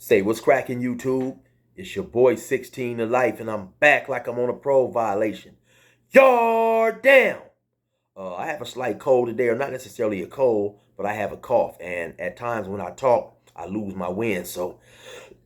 Say what's cracking, YouTube? It's your boy 16 to life, and I'm back like I'm on a parole violation. Yard down. I have a slight cold today, or not necessarily a cold, but I have a cough, and at times when I talk, I lose my wind. So,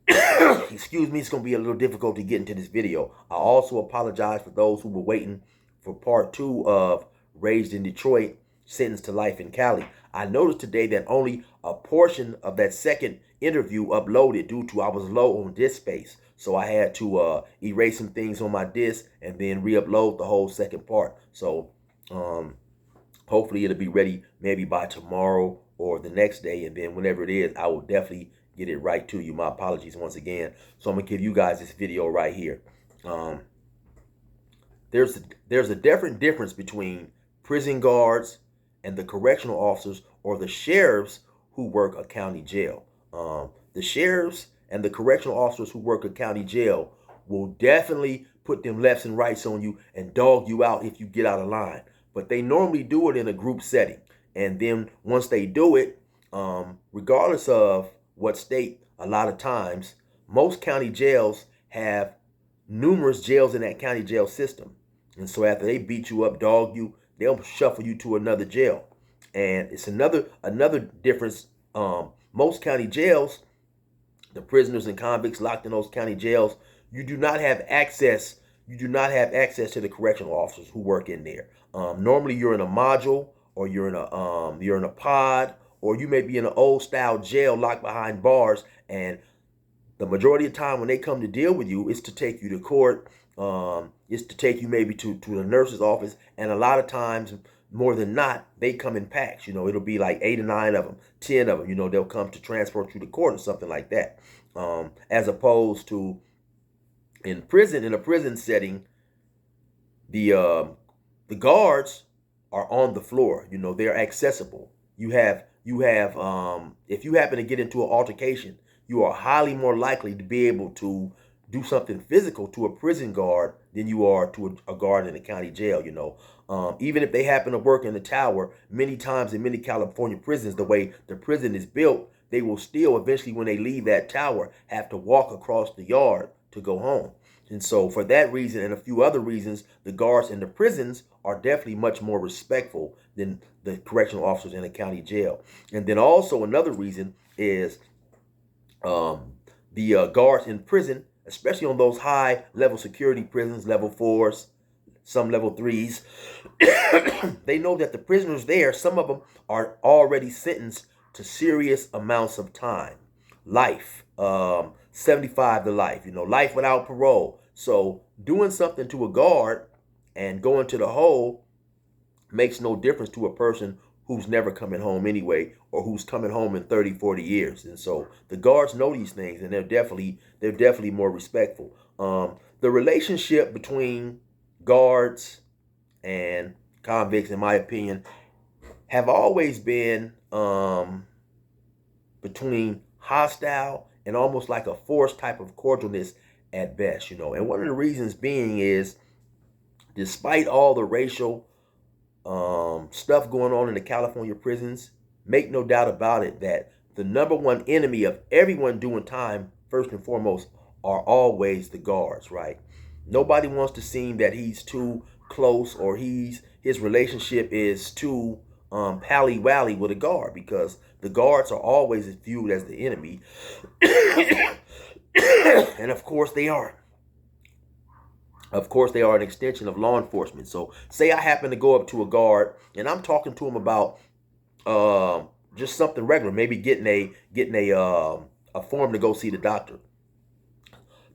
excuse me, it's gonna be a little difficult to get into this video. I also apologize for those who were waiting for part 2 of Raised in Detroit, Sentenced to Life in Cali. I noticed today that only a portion of that second interview uploaded due to I was low on disk space. So I had to erase some things on my disk and then re-upload the whole second part. So hopefully it'll be ready maybe by tomorrow or the next day. And then whenever it is, I will definitely get it right to you. My apologies once again. So I'm going to give you guys this video right here. There's a difference between prison guards and the correctional officers or the sheriffs who work a county jail. The sheriffs and the correctional officers who work a county jail will definitely put them lefts and rights on you and dog you out if you get out of line. But they normally do it in a group setting. And then once they do it, regardless of what state, a lot of times, most county jails have numerous jails in that county jail system. And so after they beat you up, dog you, they'll shuffle you to another jail. And it's another difference. Most county jails, the prisoners and convicts locked in those county jails, you do not have access. You do not have access to the correctional officers who work in there. Normally, you're in a module, or you're in a pod, or you may be in an old style jail locked behind bars. And the majority of the time when they come to deal with you, it's to take you to court. It's to take you maybe to the nurse's office. And a lot of times, more than not, they come in packs. You know, it'll be like 8 or 9 of them, 10 of them. You know, they'll come to transport you to court or something like that. As opposed to in a prison setting, the guards are on the floor. You know, they're accessible. You have if you happen to get into an altercation, you are highly more likely to be able to do something physical to a prison guard than you are to a guard in a county jail. You know, even if they happen to work in the tower, many times in many California prisons, the way the prison is built, they will still eventually, when they leave that tower, have to walk across the yard to go home. And so for that reason and a few other reasons, the guards in the prisons are definitely much more respectful than the correctional officers in a county jail. And then also another reason is the guards in prison, especially on those high level security prisons, level 4s, some level 3s, they know that the prisoners there, some of them are already sentenced to serious amounts of time. Life, 75 to life, you know, life without parole. So doing something to a guard and going to the hole makes no difference to a person who's never coming home anyway, or who's coming home in 30, 40 years. And so the guards know these things, and they're definitely more respectful. The relationship between guards and convicts, in my opinion, have always been between hostile and almost like a forced type of cordialness at best, you know. And one of the reasons being is, despite all the racial stuff going on in the California prisons, make no doubt about it that the number one enemy of everyone doing time, first and foremost, are always the guards, right? Nobody wants to seem that he's too close, or his relationship is too pally-wally with a guard, because the guards are always viewed as the enemy. And of course they are. Of course, they are an extension of law enforcement. So say I happen to go up to a guard and I'm talking to him about just something regular, maybe getting a form to go see the doctor.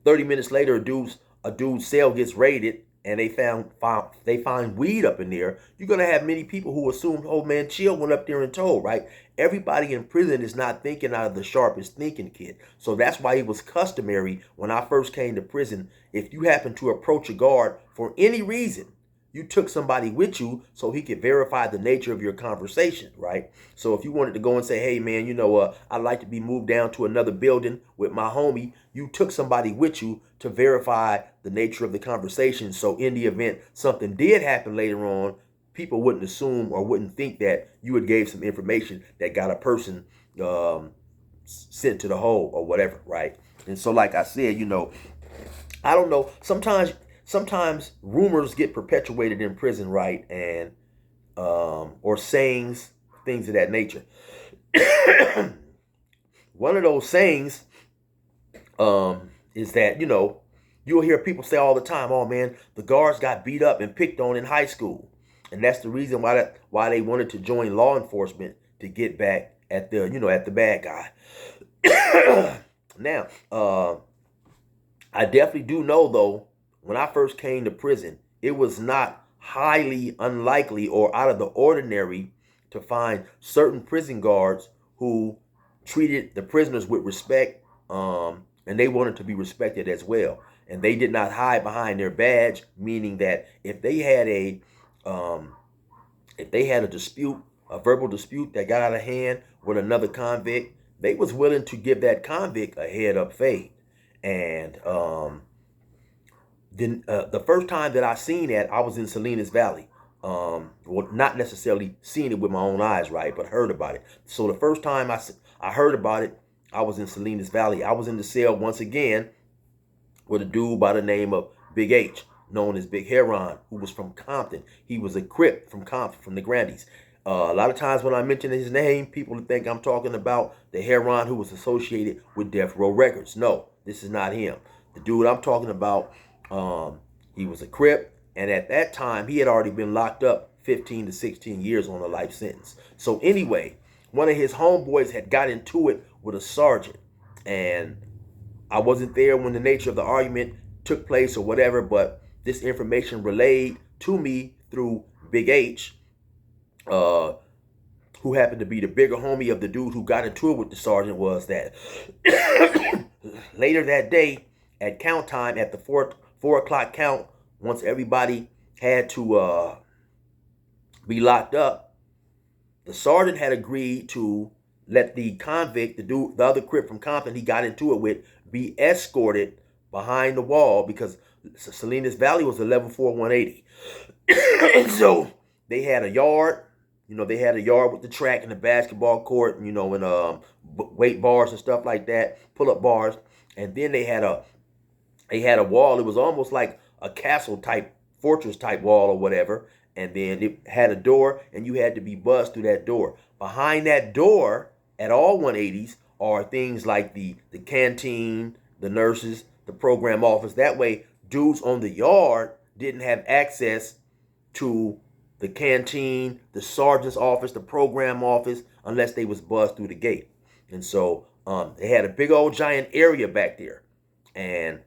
30 minutes later, a dude's cell gets raided and they find weed up in there. You're gonna have many people who assume, oh man, Chill went up there and told, right? Everybody in prison is not thinking out of the sharpest thinking kit. So that's why it was customary when I first came to prison. If you happen to approach a guard for any reason, you took somebody with you so he could verify the nature of your conversation, right? So if you wanted to go and say, hey man, you know, I'd like to be moved down to another building with my homie, you took somebody with you to verify the nature of the conversation. So in the event something did happen later on, people wouldn't assume or wouldn't think that you had gave some information that got a person sent to the hole or whatever, right? And so, like I said, I don't know. Sometimes rumors get perpetuated in prison, right? And or sayings, things of that nature. One of those sayings is that you'll hear people say all the time, "Oh man, the guards got beat up and picked on in high school," and that's the reason why they wanted to join law enforcement, to get back at the bad guy. Now, I definitely do know, though, when I first came to prison, it was not highly unlikely or out of the ordinary to find certain prison guards who treated the prisoners with respect, and they wanted to be respected as well. And they did not hide behind their badge, meaning that if they had a dispute, a verbal dispute that got out of hand with another convict, they was willing to give that convict a head up fade. And then the first time that I seen that, I was in Salinas Valley. Well, not necessarily seeing it with my own eyes, right, but heard about it. So the first time I heard about it, I was in Salinas Valley. I was in the cell once again with a dude by the name of Big H, known as Big Heron, who was from Compton. He was a Crip from Compton, from the Grandies. A lot of times when I mention his name, people think I'm talking about the Heron who was associated with Death Row Records. No, this is not him. The dude I'm talking about, he was a Crip, and at that time, he had already been locked up 15 to 16 years on a life sentence. So anyway, one of his homeboys had got into it with a sergeant, and I wasn't there when the nature of the argument took place or whatever, but this information relayed to me through Big H, who happened to be the bigger homie of the dude who got into it with the sergeant, was that later that day at count time, at the 4 o'clock count, once everybody had to be locked up, the sergeant had agreed to let the convict, the other Crip from Compton he got into it with, be escorted behind the wall, because Salinas Valley was a level 4 180. And so they had a yard. They had a yard with the track and the basketball court, and weight bars and stuff like that, pull-up bars. And then they had a wall. It was almost like a castle type, fortress type wall or whatever. And then it had a door, and you had to be buzzed through that door. Behind that door at all 180s are things like the canteen, the nurses, the program office. That way, dudes on the yard didn't have access to the canteen, the sergeant's office, the program office, unless they was buzzed through the gate. And so they had a big old giant area back there. And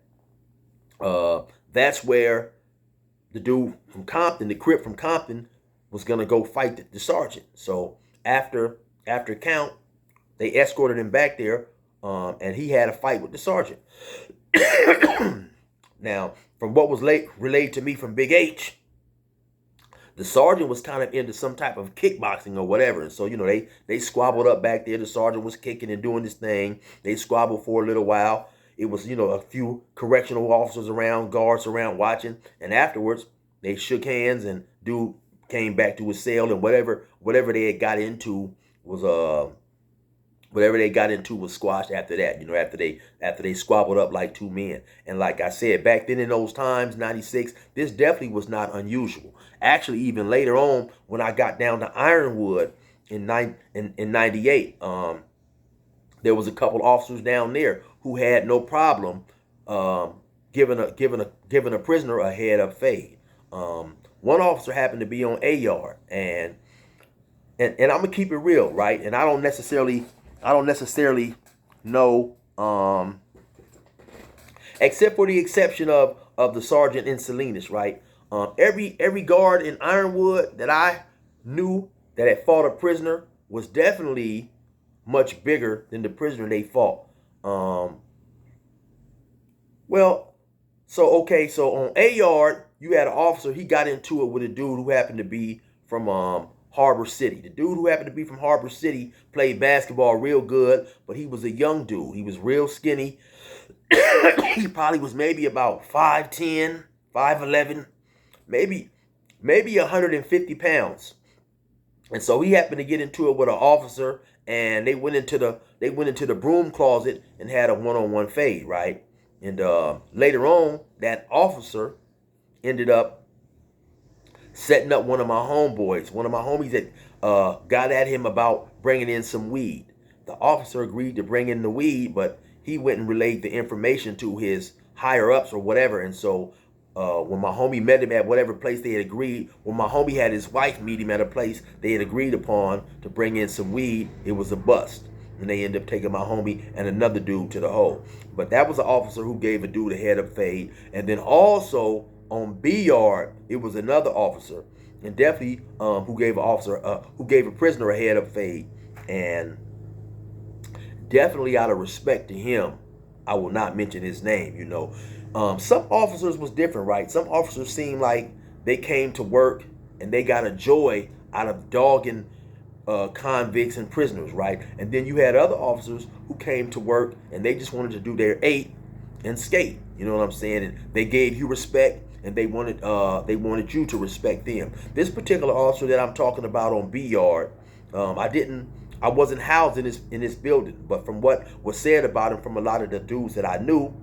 that's where the dude from Compton, the Crip from Compton, was going to go fight the sergeant. So after count, they escorted him back there, and he had a fight with the sergeant. Now, from what was relayed to me from Big H, the sergeant was kind of into some type of kickboxing or whatever. And so, they squabbled up back there. The sergeant was kicking and doing this thing. They squabbled for a little while. It was, a few correctional officers around, guards around watching. And afterwards, they shook hands, and dude came back to his cell, and whatever they had got into was squashed after that. After they squabbled up like two men. And like I said, back then in those times, 96, this definitely was not unusual. Actually, even later on, when I got down to Ironwood in 98, there was a couple officers down there who had no problem giving a prisoner a head up fade. One officer happened to be on A yard, and I'm gonna keep it real, right? And I don't necessarily know, except for the exception of the sergeant in Salinas, right? Every guard in Ironwood that I knew that had fought a prisoner was definitely much bigger than the prisoner they fought. So on A yard, you had an officer. He got into it with a dude who happened to be from Harbor City. The dude who happened to be from Harbor City played basketball real good, but he was a young dude. He was real skinny. He probably was maybe about 5'10", 5'11", maybe 150 pounds. And so he happened to get into it with an officer, and they went into the broom closet and had a one-on-one fade, right? And later on, that officer ended up setting up one of my homeboys, one of my homies that got at him about bringing in some weed. The officer agreed to bring in the weed, but he went and relayed the information to his higher ups or whatever. And so when my homie met him at whatever place they had agreed, when my homie had his wife meet him at a place they had agreed upon to bring in some weed, it was a bust. And they ended up taking my homie and another dude to the hole. But that was the officer who gave a dude a head up fade. And then also on B yard, it was another officer, and definitely who gave a prisoner a head up fade. And definitely out of respect to him, I will not mention his name. Some officers was different, right? Some officers seemed like they came to work and they got a joy out of dogging convicts and prisoners, right? And then you had other officers who came to work and they just wanted to do their 8 and skate. You know what I'm saying? And they gave you respect, and they wanted you to respect them. This particular officer that I'm talking about on B yard, I wasn't housed in this building, but from what was said about him from a lot of the dudes that I knew,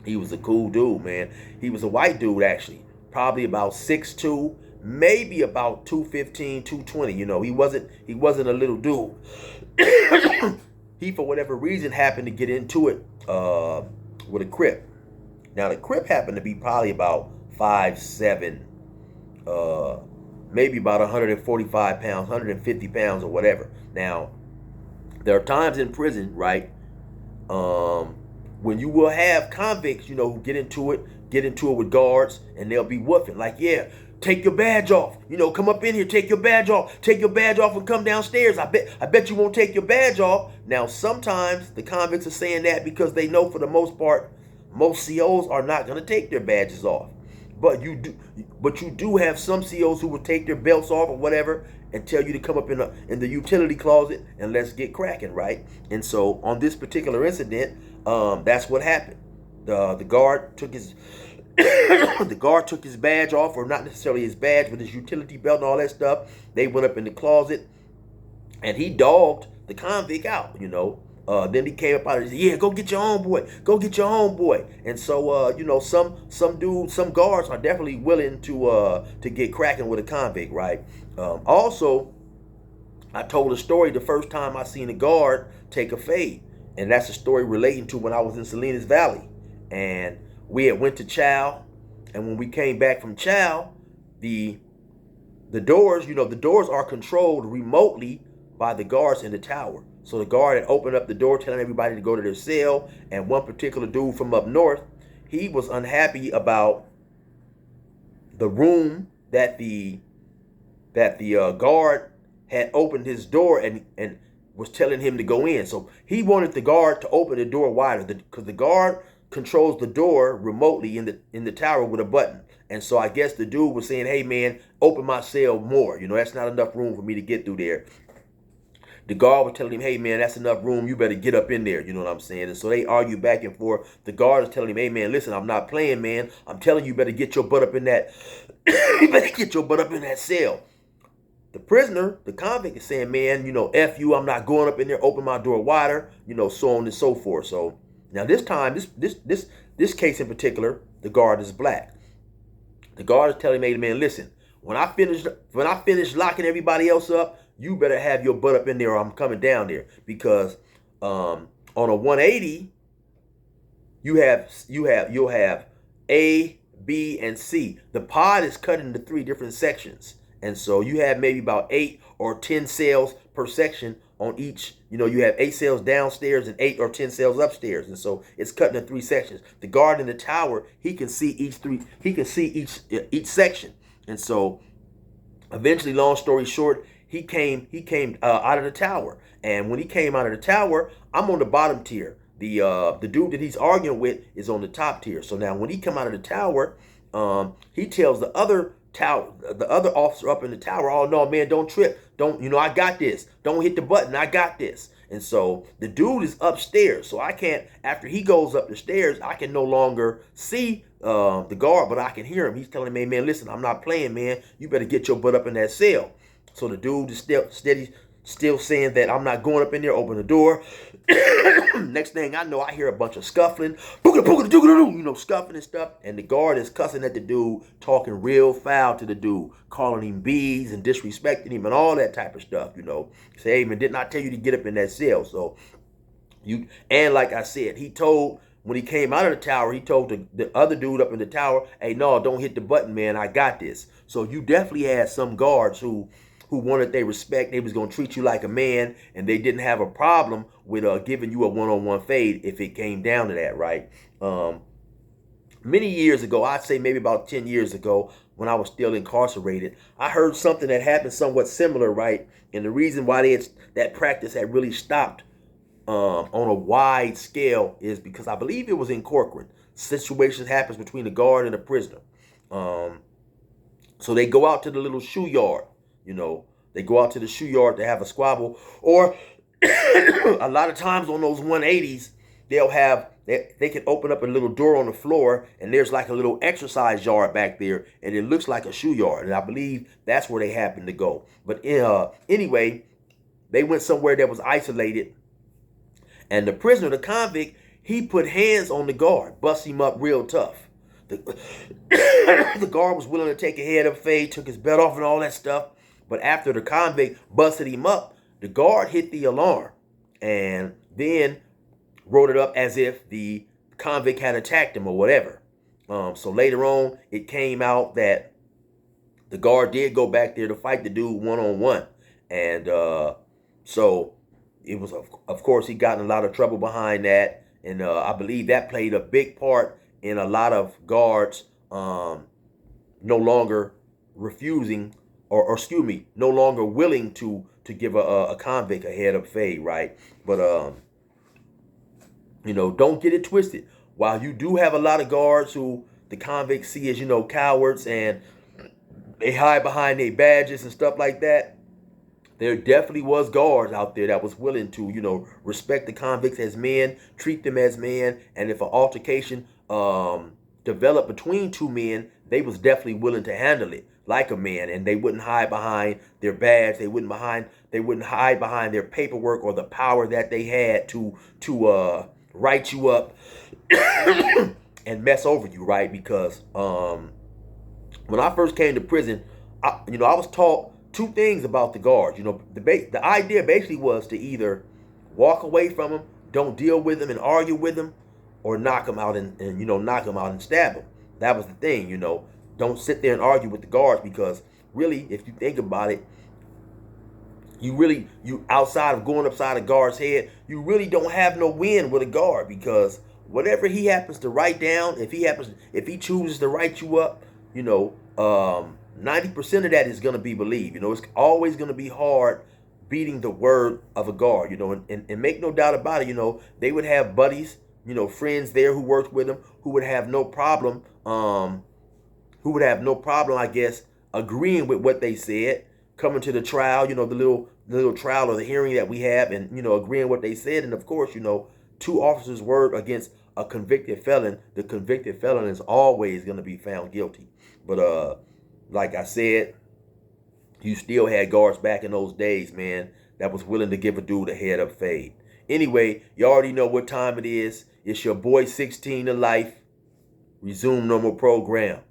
he was a cool dude, man. He was a white dude, actually, probably about 6'2", maybe about 215, 220. He wasn't a little dude. He, for whatever reason, happened to get into it with a Crip. Now, the Crip happened to be probably about 5'7", maybe about 145 pounds, 150 pounds or whatever. Now, there are times in prison, right, when you will have convicts, who get into it with guards, and they'll be woofing like, yeah, take your badge off. Come up in here, take your badge off. Take your badge off and come downstairs. I bet you won't take your badge off. Now, sometimes the convicts are saying that because they know for the most part, most COs are not going to take their badges off. But you do have some COs who will take their belts off or whatever and tell you to come up in the utility closet and let's get cracking, right? And so on this particular incident, that's what happened. The guard took his badge off, or not necessarily his badge, but his utility belt and all that stuff. They went up in the closet, and he dogged the convict out. Then he came up out and said, yeah, go get your homeboy. Go get your homeboy. And so, some guards are definitely willing to get cracking with a convict, right? Also, I told a story the first time I seen a guard take a fade. And that's a story relating to when I was in Salinas Valley. And we had went to chow. And when we came back from chow, the doors, the doors are controlled remotely by the guards in the tower. So the guard had opened up the door, telling everybody to go to their cell. And one particular dude from up north, he was unhappy about the room that the guard had opened his door and was telling him to go in. So he wanted the guard to open the door wider, because the guard controls the door remotely in the tower with a button. And so I guess the dude was saying, hey man, open my cell more. That's not enough room for me to get through there. The guard was telling him, hey, man, that's enough room. You better get up in there. You know what I'm saying? And so they argue back and forth. The guard is telling him, hey, man, listen, I'm not playing, man. I'm telling you, better get your butt up in that. You better get your butt up in that cell. The prisoner, the convict, is saying, man, F you. I'm not going up in there. Open my door wider. So on and so forth. So now this time, this case in particular, the guard is black. The guard is telling me, hey, man, listen, when I finish locking everybody else up, you better have your butt up in there or I'm coming down there. Because on a 180, you'll have A, B, and C. The pod is cut into 3 different sections. And so you have maybe about 8 or 10 cells per section on each. You have 8 cells downstairs and 8 or 10 cells upstairs. And so it's cut into 3 sections. The guard in the tower, he can see each section. And so eventually, long story short, he came out of the tower. And when he came out of the tower, I'm on the bottom tier. The dude that he's arguing with is on the top tier. So now when he come out of the tower, he tells the other officer up in the tower, oh no, man, don't trip. I got this. Don't hit the button. I got this. And so the dude is upstairs. So I can't, after he goes up the stairs, I can no longer see the guard, but I can hear him. He's telling me, man, listen, I'm not playing, man. You better get your butt up in that cell. So the dude is steady still saying that I'm not going up in there, open the door. Next thing I know, I hear a bunch of scuffling, scuffling and stuff. And the guard is cussing at the dude, talking real foul to the dude, calling him bees and disrespecting him and all that type of stuff, Say, hey, man, didn't I tell you to get up in that cell? So and like I said, he told, when he came out of the tower, he told the other dude up in the tower, hey, no, don't hit the button, man. I got this. So you definitely had some guards who wanted their respect. They was going to treat you like a man, and they didn't have a problem with giving you a one-on-one fade if it came down to that, right? Many years ago, I'd say maybe about 10 years ago, when I was still incarcerated, I heard something that happened somewhat similar, right? And the reason why that practice had really stopped on a wide scale is because I believe it was in Corcoran. Situations happens between the guard and the prisoner. So they go out to the little shoe yard, They go out to the shoe yard to have a squabble. Or a lot of times on those 180s, they can open up a little door on the floor, and there's like a little exercise yard back there, and it looks like a shoe yard. And I believe that's where they happen to go. But anyway, they went somewhere that was isolated, and the prisoner, the convict, he put hands on the guard, bust him up real tough. The guard was willing to take a head up fade, took his belt off and all that stuff. But after the convict busted him up, the guard hit the alarm and then wrote it up as if the convict had attacked him or whatever. So later on, it came out that the guard did go back there to fight the dude one-on-one. And so it was, of course, he got in a lot of trouble behind that. And I believe that played a big part in a lot of guards no longer refusing or excuse me, no longer willing to give a convict a head up fade, right? But don't get it twisted. While you do have a lot of guards who the convicts see as, cowards, and they hide behind their badges and stuff like that, there definitely was guards out there that was willing to, respect the convicts as men, treat them as men, and if an altercation developed between two men, they was definitely willing to handle it like a man, and they wouldn't hide behind their badge. They wouldn't hide behind their paperwork or the power that they had to write you up and mess over you, right? Because when I first came to prison, I was taught two things about the guards. The idea basically was to either walk away from them, don't deal with them and argue with them, or knock them out and knock them out and stab them. That was the thing, Don't sit there and argue with the guards, because really, if you think about it, you outside of going upside a guard's head, you really don't have no win with a guard, because whatever he happens to write down, if he chooses to write you up, 90% of that is going to be believed. It's always going to be hard beating the word of a guard, and make no doubt about it, they would have buddies, friends there who worked with them, who would have no problem, I guess, agreeing with what they said, coming to the trial, the little trial or the hearing that we have, and, agreeing what they said. And of course, two officers' word against a convicted felon, the convicted felon is always going to be found guilty. But like I said, you still had guards back in those days, man, that was willing to give a dude a head up fade. Anyway, you already know what time it is. It's your boy 16 to Life. Resume normal program.